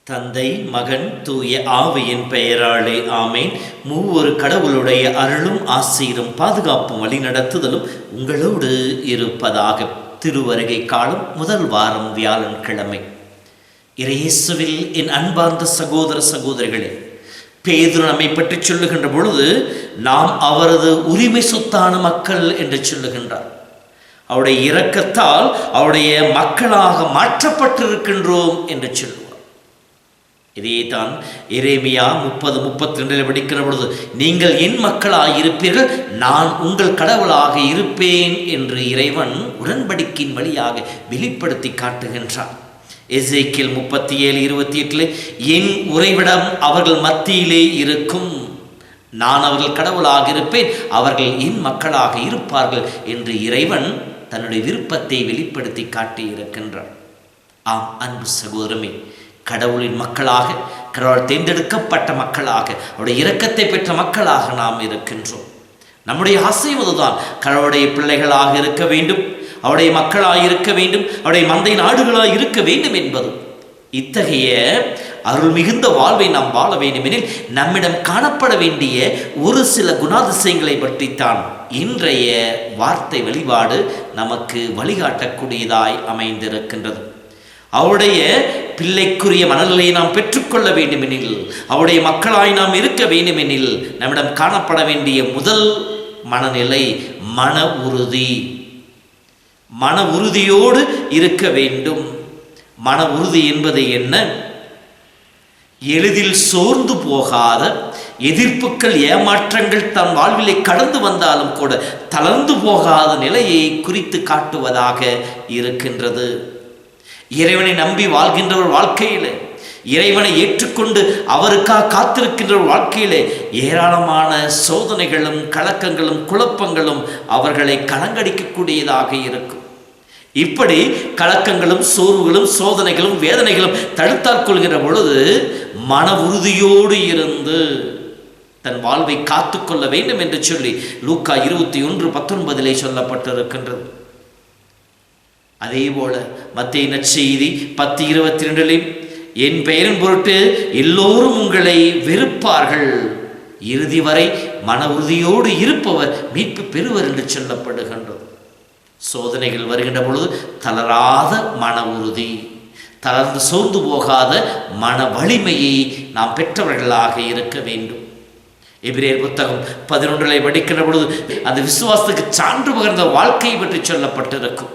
தந்தை, மகன், தூய ஆவியின் பெயராலே ஆமேன். மூவொரு கடவுளுடைய அருளும் ஆசீரும் பாதுகாப்பும் வழிநடத்துதலும் உங்களோடு இருப்பதாக. திருவருகை காலம் முதல் வாரம் வியாழன்கிழமை. இயேசுவில் என் அன்பார்ந்த சகோதர சகோதரிகளே, பேதுரு நம்மை பற்றி சொல்லுகின்ற பொழுது நாம் அவரது உரிமை சொத்தான மக்கள் என்று சொல்லுகின்றார். அவருடைய இரக்கத்தால் அவருடைய மக்களாக மாற்றப்பட்டிருக்கின்றோம் என்று சொல்லுவார். இதே தான் எரேமியா 30:32 படிக்கிற பொழுது, நீங்கள் என் மக்களாயிருப்பீர்கள், நான் உங்கள் கடவுளாக இருப்பேன் என்று இறைவன் உடன்படிக்கையின் வழியாக வெளிப்படுத்தி காட்டுகின்றார். எசேக்கியேல் 37:28 என் உறைவிடம் அவர்கள் மத்தியிலே இருக்கும், நான் அவர்கள் கடவுளாக இருப்பேன், அவர்கள் என் மக்களாக இருப்பார்கள் என்று இறைவன் தன்னுடைய விருப்பத்தை வெளிப்படுத்தி காட்டியிருக்கின்றார். ஆம் அன்பு சகோதரமே, கடவுளின் மக்களாக, கடவுள் தேர்ந்தெடுக்கப்பட்ட மக்களாக, அவருடைய இரக்கத்தை பெற்ற மக்களாக நாம் இருக்கின்றோம். நம்முடைய ஆசைவதுதான் கடவுளுடைய பிள்ளைகளாக இருக்க வேண்டும், அவருடைய மக்களாக இருக்க வேண்டும், அவருடைய மந்தை நாடுகளாக இருக்க வேண்டும் என்பது. இத்தகைய அருள் மிகுந்த வாழ்வை நாம் வாழ வேண்டுமெனில் நம்மிடம் காணப்பட வேண்டிய ஒரு சில குணாதிசயங்களை பற்றித்தான் இன்றைய வார்த்தை வழிபாடு நமக்கு வழிகாட்டக்கூடியதாய் அமைந்திருக்கின்றது. அவருடைய பிள்ளைக்குரிய மனநிலையை நாம் பெற்றுக்கொள்ள வேண்டுமெனில், அவருடைய மக்களாய் நாம் இருக்க வேண்டுமெனில் நம்மிடம் காணப்பட வேண்டிய முதல் மனநிலை மன உறுதி. மன உறுதியோடு இருக்க வேண்டும். மன உறுதி என்பது என்ன? எளிதில் சோர்ந்து போகாத, எதிர்ப்புகள் ஏமாற்றங்கள் தன் வாழ்விலை கடந்து வந்தாலும் கூட தளர்ந்து போகாத நிலையை குறித்து காட்டுவதாக இருக்கின்றது. இறைவனை நம்பி வாழ்கின்றவர் வாழ்க்கையில், இறைவனை ஏற்றுக்கொண்டு அவருக்காக காத்திருக்கின்றவர் வாழ்க்கையிலே ஏராளமான சோதனைகளும் கலக்கங்களும் குழப்பங்களும் அவர்களை கலங்கடிக்கக்கூடியதாக இருக்கும். இப்படி கலக்கங்களும் சோர்வுகளும் சோதனைகளும் வேதனைகளும் தடுத்தாற் கொள்கிற பொழுது மன உறுதியோடு இருந்து தன் வாழ்வை காத்து கொள்ள வேண்டும் என்று சொல்லி லூக்கா 21:19 சொல்லப்பட்டிருக்கின்றது. அதே போல மத்தேயு நற்செய்தி 10:22 என் பெயரின் பொருட்டு எல்லோரும் உங்களை வெறுப்பார்கள், இறுதி வரை மன உறுதியோடு இருப்பவர் மீட்பு பெறுவர் என்று சொல்லப்படுகின்றது. சோதனைகள் வருகின்ற பொழுது தளராத மன உறுதி, தளர்ந்து சோர்ந்து போகாத மன வலிமையை நாம் பெற்றவர்களாக இருக்க வேண்டும். எபிரேயர் புத்தகம் 11 படிக்கின்ற பொழுது அந்த விசுவாசத்துக்கு சான்று பகர்ந்த வாழ்க்கையை பற்றி சொல்லப்பட்டிருக்கும்.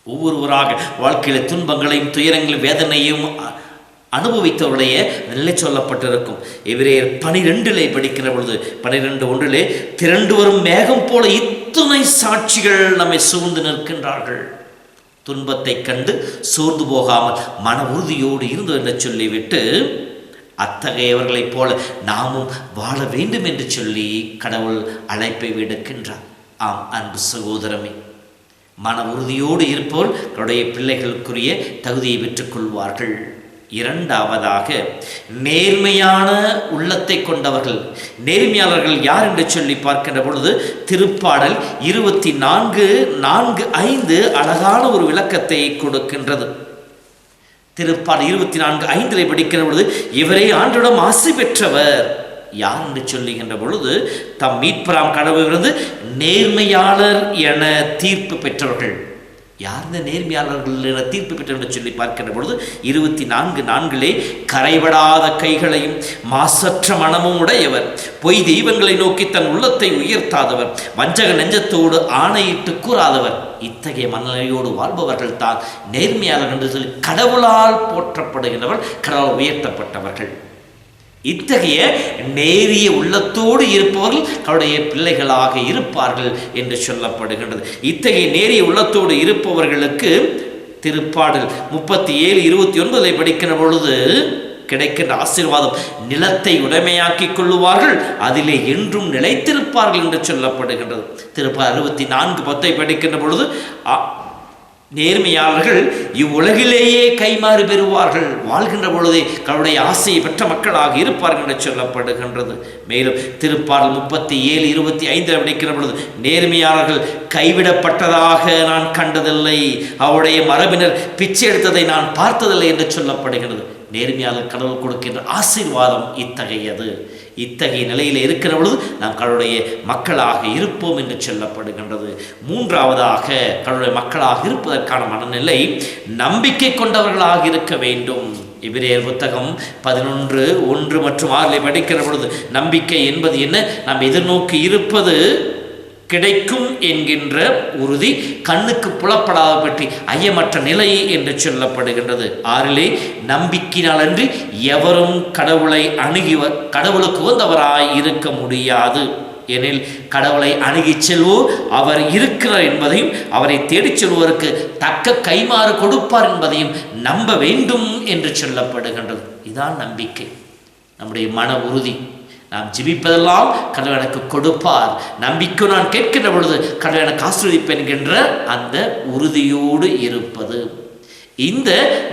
ஒவ்வொருவராக வாழ்க்கையில் துன்பங்களையும் துயரங்களையும் வேதனையும் அனுபவித்தவருடைய நிலை சொல்லப்பட்டிருக்கும். எபிரேயர் 12 படிக்கிற பொழுது 12:1 திரண்டு வரும் மேகம் போல இத்துணை சாட்சிகள் நம்மை சூழ்ந்து நிற்கின்றார்கள். துன்பத்தை கண்டு சோர்ந்து போகாமல் மன உறுதியோடு இருந்தோம் என்று சொல்லிவிட்டு அத்தகையவர்களைப் போல நாமும் வாழ வேண்டும் என்று சொல்லி கடவுள் அழைப்பை விடுக்கின்றார். ஆம் அன்பு சகோதரமே, மன உறுதியோடு இருப்போர் தன்னுடைய பிள்ளைகளுக்குரிய தகுதியை பெற்றுக்கொள்வார்கள். இரண்டாவதாக நேர்மையான உள்ளத்தை கொண்டவர்கள். நேர்மையாளர்கள் யார் என்று சொல்லி பார்க்கின்ற பொழுது திருப்பாடல் 24:4-5 அழகான ஒரு விளக்கத்தை கொடுக்கின்றது. திருப்பாடல் 24:5 படிக்கிற பொழுது இவரே ஆண்டவரிடம் ஆசி பெற்றவர் யார் என்று சொல்லுகின்ற பொழுது தம் மீட்பராம் கடவுளிலிருந்து நேர்மையாளர் என தீர்ப்பு பெற்றவர்கள். யார் இந்த நேர்மையாளர்கள் என தீர்ப்பு பெற்றவர் என்று சொல்லி பார்க்கின்ற பொழுது 24:4 கரைபடாத கைகளையும் மாசற்ற மனமும் உடையவர், பொய் தெய்வங்களை நோக்கி தன் உள்ளத்தை உயர்த்தாதவர், வஞ்சக நெஞ்சத்தோடு ஆணையிட்டு கூறாதவர். இத்தகைய மனநிலையோடு வாழ்பவர்கள் தான் நேர்மையாளர் என்று சொல்லி கடவுளால் போற்றப்படுகின்றவர், கடவுளால் உயர்த்தப்பட்டவர்கள். இத்தகைய நேரிய உள்ளத்தோடு இருப்பவர்கள் அவருடைய பிள்ளைகளாக இருப்பார்கள் என்று சொல்லப்படுகின்றது. இத்தகைய நேரிய உள்ளத்தோடு இருப்பவர்களுக்கு திருப்பாடல் 37:29 படிக்கிற பொழுது கிடைக்கின்ற ஆசீர்வாதம் நிலத்தை உடைமையாக்கிக் கொள்ளுவார்கள், அதிலே என்றும் நிலைத்திருப்பார்கள் என்று சொல்லப்படுகின்றது. திருப்பாடல் 64:10 படிக்கின்ற பொழுது நேர்மையாளர்கள் இவ்வுலகிலேயே கைமாறு பெறுவார்கள், வாழ்கின்ற பொழுதே கடவுளுடைய ஆசையை பெற்ற மக்களாக இருப்பார்கள் என்று சொல்லப்படுகின்றது. மேலும் திருப்பாடல் 37:25 படிக்கிற பொழுது நேர்மையாளர்கள் கைவிடப்பட்டதாக நான் கண்டதில்லை, அவருடைய மரபினர் பிச்சை எடுத்ததை நான் பார்த்ததில்லை என்று சொல்லப்படுகிறது. நேர்மையாளர் கடவுள் கொடுக்கின்ற ஆசீர்வாதம் இத்தகையது. இத்தகைய நிலையில் இருக்கிற பொழுது நாம் கடவுளுடைய மக்களாக இருப்போம் என்று சொல்லப்படுகின்றது. மூன்றாவதாக கடவுளுடைய மக்களாக இருப்பதற்கான மனநிலை நம்பிக்கை கொண்டவர்களாக இருக்க வேண்டும். எபிரேயர் புத்தகம் 11:1 மற்றும் 6 படிக்கிற பொழுது நம்பிக்கை என்பது என்ன? நாம் எதிர்நோக்கி இருப்பது கிடைக்கும் என்கின்ற உறுதி, கண்ணுக்கு புலப்படாத பற்றி ஐயமற்ற நிலை என்று சொல்லப்படுகின்றது. 6 நம்பிக்கையினாலன்றி எவரும் கடவுளுக்கு வந்தவராய் இருக்க முடியாது. எனில் கடவுளை அணுகி செல்வோர் அவர் இருக்கிறார் என்பதையும் அவரை தேடிச் செல்வோருக்கு தக்க கைமாறு கொடுப்பார் என்பதையும் நம்ப வேண்டும் என்று சொல்லப்படுகின்றது. இதான் நம்பிக்கை, நம்முடைய மன உறுதி. நாம் ஜெபிப்பதெல்லாம் கடவுள் எனக்கு கொடுப்பார், நம்பிக்கை நான் கேட்கின்ற பொழுது கடவுள் எனக்கு ஆசீர்வதிப்பேன் என்கின்ற அந்த உறுதியோடு இருப்பது. இந்த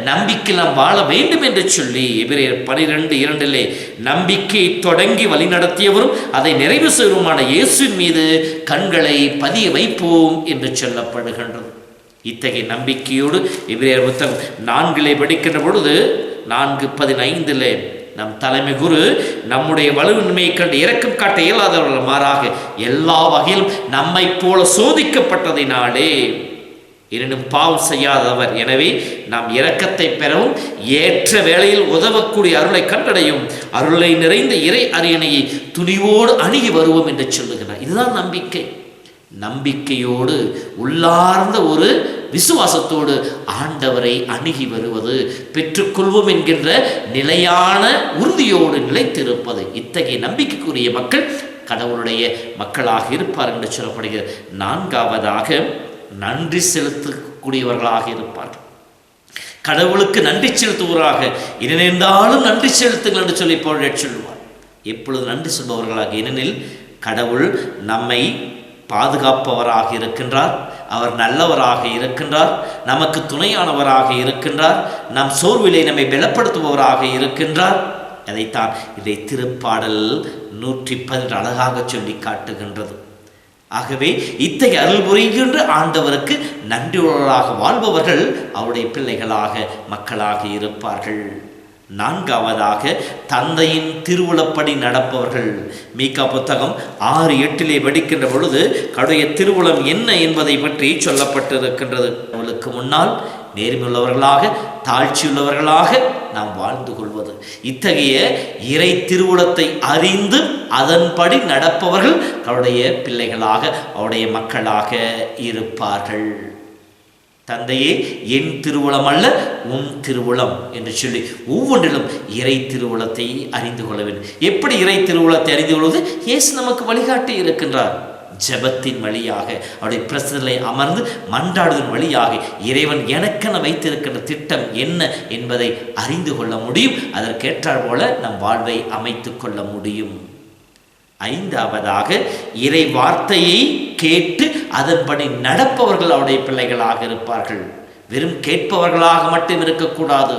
நம்பிக்கை நாம் வாழ வேண்டும் என்று சொல்லி எபிரேயர் 12:2 நம்பிக்கை தொடங்கி வழிநடத்தியவரும் அதை நிறைவு செய்வருமான இயேசுவின் மீது கண்களை பதிய வைப்போம் என்று சொல்லப்படுகின்றது. இத்தகைய நம்பிக்கையோடு எபிரேயர் புத்தகம் 4 படிக்கின்ற பொழுது 4:15 நம் தலைமை குரு நம்முடைய வலுவின்மையை கண்டு இரக்கம் காட்ட இயலாதவர்கள், மாறாக எல்லா வகையிலும் நம்மை போல சோதிக்கப்பட்டதினாலே எனினும் பாவம் செய்யாதவர், எனவே நாம் இரக்கத்தை பெறவும் ஏற்ற வேளையில் உதவக்கூடிய அருளை கண்டடையும் அருளை நிறைந்த இறை அரியணையை துணிவோடு அணுகி வருவோம் என்று சொல்லுகிறார். இதுதான் நம்பிக்கை. நம்பிக்கையோடு உள்ளார்ந்த ஒரு விசுவாசத்தோடு ஆண்டவரை அணுகி வருவது, பெற்றுக்கொள்வோம் என்கின்ற நிலையான உறுதியோடு நிலைத்திருப்பது. இத்தகைய நம்பிக்கைக்குரிய மக்கள் கடவுளுடைய மக்களாக இருப்பார் என்று சொல்லப்படுகிறது. 4வதாக நன்றி செலுத்தக்கூடியவர்களாக இருப்பார்கள். கடவுளுக்கு நன்றி செலுத்துவராக இணைந்தாலும் நன்றி செலுத்துங்கள் என்று சொல்லி சொல்லுவார். எப்பொழுது நன்றி சொல்பவர்களாக, ஏனெனில் கடவுள் நம்மை பாதுகாப்பவராக இருக்கின்றார், அவர் நல்லவராக இருக்கின்றார், நமக்கு துணையானவராக இருக்கின்றார், நம் சோர்விலை நம்மை பலப்படுத்துபவராக இருக்கின்றார். அதைத்தான் இதை திருப்பாடல் 112 அழகாக சொல்லி காட்டுகின்றது. ஆகவே இத்தகைய அருள் புரிகின்ற ஆண்டவருக்கு நன்றியுள்ளவராக வாழ்பவர்கள் அவருடைய பிள்ளைகளாக மக்களாக இருப்பார்கள். 4வதாக தந்தையின் திருவுளப்படி நடப்பவர்கள். மீகா புத்தகம் 6:8 படிக்கின்ற பொழுது கடவுளுடைய திருவுளம் என்ன என்பதை பற்றி சொல்லப்பட்டிருக்கின்றது. அவளுக்கு முன்னால் நேர்மையுள்ளவர்களாக தாழ்ச்சியுள்ளவர்களாக நாம் வாழ்ந்து கொள்வது. இத்தகைய இறை திருவுளத்தை அறிந்து அதன்படி நடப்பவர்கள் அவருடைய பிள்ளைகளாக அவருடைய மக்களாக இருப்பார்கள். தந்தையே, என் திருவுளம் அல்ல உன் திருவுளம் என்று சொல்லி ஒவ்வொன்றிலும் இறை திருவுளத்தை அறிந்து கொள்ள வேண்டும். எப்படி இறை திருவுளத்தை அறிந்து கொள்வது? இயேசு நமக்கு வழிகாட்டி இருக்கின்றார். ஜெபத்தின் வழியாக, அவருடைய பிரசன்னத்திலே அமர்ந்து மன்றாடுவதன் வழியாக இறைவன் எனக்கென வைத்திருக்கின்ற திட்டம் என்ன என்பதை அறிந்து கொள்ள முடியும். அதற்கேற்றார் போல நம் வாழ்வை அமைத்து கொள்ள முடியும். 5வதாக இறை வார்த்தையை கேட்டு அதன்படி நடப்பவர்கள் அவருடைய பிள்ளைகளாக இருப்பார்கள். வெறும் கேட்பவர்களாக மட்டும் இருக்கக்கூடாது,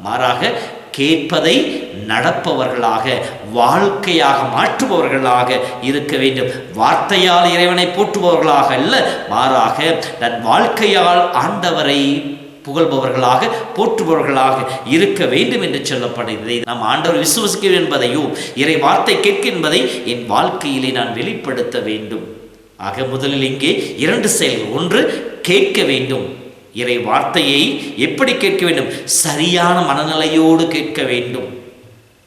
மாறாக கேட்பதை நடப்பவர்களாக வாழ்க்கையாக மாற்றுபவர்களாக இருக்க வேண்டும். வார்த்தையால் இறைவனை போற்றுபவர்களாக அல்ல, மாறாக தன் வாழ்க்கையால் ஆண்டவரை புகழ்பவர்களாக போற்றுபவர்களாக இருக்க வேண்டும் என்று சொல்லப்படுகிறது. நாம் ஆண்டவர் விசுவாசிக்க என்பதையோ இறை வார்த்தை கேட்க என்பதை என் வாழ்க்கையிலே நான் வெளிப்படுத்த வேண்டும். ஆக முதலில் இங்கே 2 செயல்கள். ஒன்று, கேட்க வேண்டும். இறை வார்த்தையை எப்படி கேட்க வேண்டும்? சரியான மனநிலையோடு கேட்க வேண்டும்.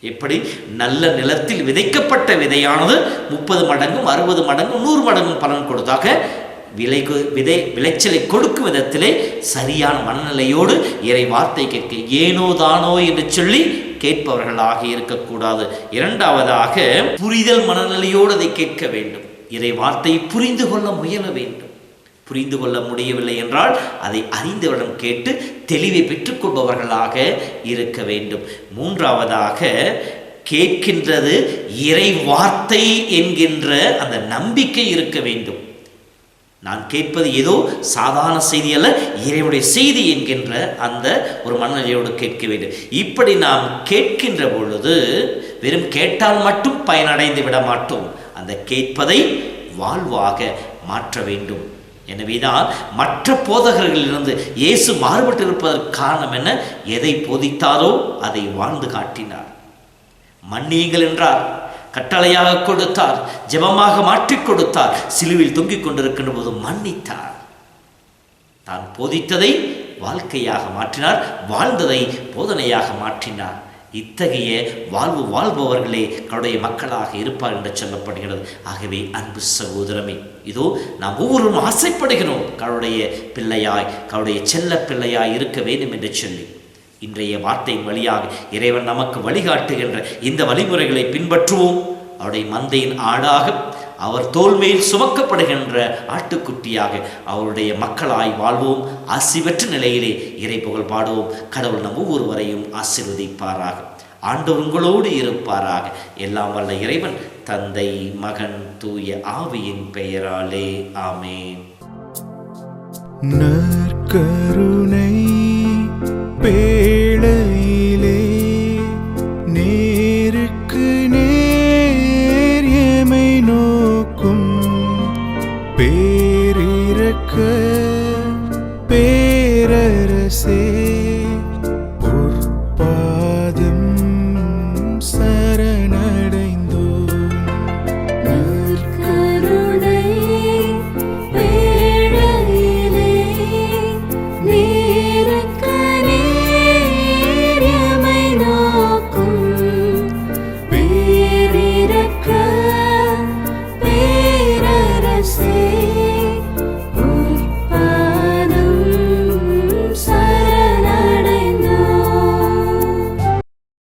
எப்படி? நல்ல நிலத்தில் விதைக்கப்பட்ட விதையானது 30 மடங்கும் 60 மடங்கும் 100 மடங்கும் பலன் கொடுத்தாக விளைச்சலை கொடுக்கும் விதத்திலே சரியான மனநிலையோடு இறை வார்த்தை கேட்க, ஏனோ தானோ என்று சொல்லி கேட்பவர்களாக இருக்கக்கூடாது. 2வதாக புரிதல் மனநிலையோடு அதை கேட்க வேண்டும். இறை வார்த்தையை புரிந்து கொள்ள முயல வேண்டும். புரிந்து கொள்ள முடியவில்லை என்றால் அதை அறிந்தவரிடம் கேட்டு தெளிவை பெற்றுக்கொள்பவர்களாக இருக்க வேண்டும். மூன்றாவதாக, கேட்கின்றது இறை வார்த்தை என்கின்ற அந்த நம்பிக்கை இருக்க வேண்டும். நான் கேட்பது ஏதோ சாதாரண செய்தி அல்ல, இறைவனுடைய செய்தி என்கின்ற அந்த ஒரு மனநிலையோடு கேட்க வேண்டும். இப்படி நாம் கேட்கின்ற பொழுது வெறும் கேட்டால் மட்டும் பயனடைந்து விட மாட்டோம், அந்த கேட்பதை வாழ்வாக மாற்ற வேண்டும். எனவேதான் மற்ற போதகர்களிலிருந்து இயேசு மாறுபட்டு இருப்பதற்கு காரணம் என்ன? எதை போதித்தாரோ அதை வாழ்ந்து காட்டினார். மன்னியுங்கள் என்றார், கட்டளையாக கொடுத்தார், ஜெபமாக மாற்றிக் கொடுத்தார், சிலுவையில் தொங்கிக் கொண்டிருக்கின்ற போது மன்னித்தார். தான் போதித்ததை வாழ்க்கையாக மாற்றினார், வாழ்ந்ததை போதனையாக மாற்றினார். இத்தகைய வாழ்வு வாழ்பவர்களே கடவுளுடைய மக்களாக இருப்பார் என்று சொல்லப்படுகிறது. ஆகவே அன்பு சகோதரமே, இதோ நாம் ஒவ்வொருவரும் ஆசைப்படுகிறோம் கடவுளுடைய பிள்ளையாய், கடவுளுடைய செல்ல பிள்ளையாய் இருக்க வேண்டும் என்று சொல்லி இன்றைய வார்த்தையின் வழியாக இறைவன் நமக்கு வழிகாட்டுகின்ற இந்த வழிமுறைகளை பின்பற்றுவோம். அவருடைய மந்தையின் ஆடாக, அவர் தோல்மையில் சுமக்கப்படுகின்ற ஆட்டுக்குட்டியாக அவருடைய மக்களாய் வாழ்வோம். ஆசி பெற்ற நிலையிலே இறை புகழ் பாடுவோம். கடவுள் நம் ஒவ்வொருவரையும் ஆசீர்வதிப்பாராக. ஆண்டவர் உங்களோடு இருப்பாராக. எல்லாம் வல்ல இறைவன் தந்தை, மகன், தூய ஆவியின் பெயராலே ஆமென். நற்கருணை பேழையிலே நேருக்கு நேர் எமை நோக்கும் பேரிரக்க பேரரசே